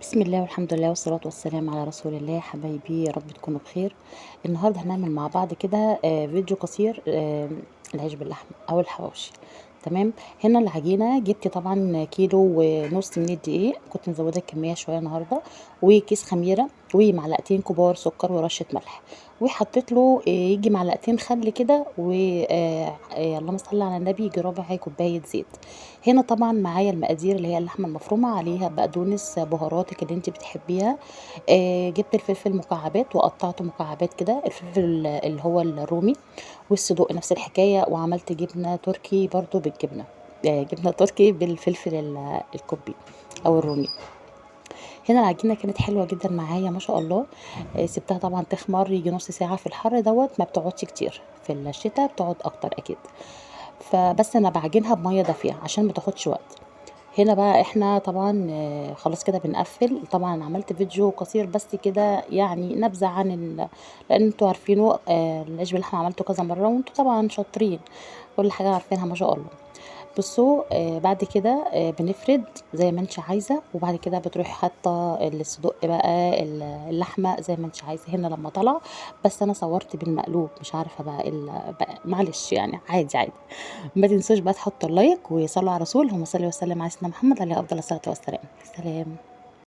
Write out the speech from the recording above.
بسم الله والحمد لله والصلاة والسلام على رسول الله. حبايبي يا رب تكونوا بخير. النهارده هنعمل مع بعض كده فيديو قصير، العيش باللحمة أو الحواوشي. تمام. هنا العجينة جبت طبعا كيلو ونص من الدقيق، كنت مزودة الكمية شوية النهارده، وكيس خميرة ومعلقتين كبار سكر ورشة ملح، وحطيت له يجي معلقتين خل كده، و اللهم صل على النبي، يجي ربع كوباية زيت. هنا طبعًا معايا المقادير اللي هي اللحمة المفرومة، عليها بقدونس، بهاراتِك اللي أنتِ بتحبيها. جبت الفلفل مكعبات وقطعته مكعبات كده، الفلفل اللي هو الرومي، والصدوق نفس الحكاية، وعملت جبنة تركي برضه بالجبنة، جبنة تركي بالفلفل الكوبي أو الرومي. هنا العجينة كانت حلوة جدًا معايا ما شاء الله. سِبتها طبعًا تخمر ييجي نُص ساعة، في الحر دوّة ما بتقعدش كتير، في الشتا بتقعد أكتر أكيد. فبس أنا باعجنها بمَيّة دافية عشان ما تاخدش وقت. هنا بقى إحنا طبعًا خلاص كده بنقفّل. طبعًا عملت فيديو قصير بس كده، يعني نبذة عن لإن أنتم عارفينه، العيش باللحمة عملته كذا مرّة وأنتم طبعًا شاطرين، كل حاجة عارفينها ما شاء الله. بُصّوا، بعد كده بنفرد زي ما أنتِ عايزة، وبعد كده بتروحي حاطة الصدق بقى، اللحمة زي ما أنتِ عايزة. هنا لمّا طلع، بس أنا صوّرت بالمقلوب، مش عارفة بقى إيه بقى، معلش يعني عادي، عادي. ما تنسوش بقى تحطوا اللايك وصلوا على الرسول، اللهم صل وسلم على سيدنا محمد عليه أفضل الصلاة والسلام. سلام.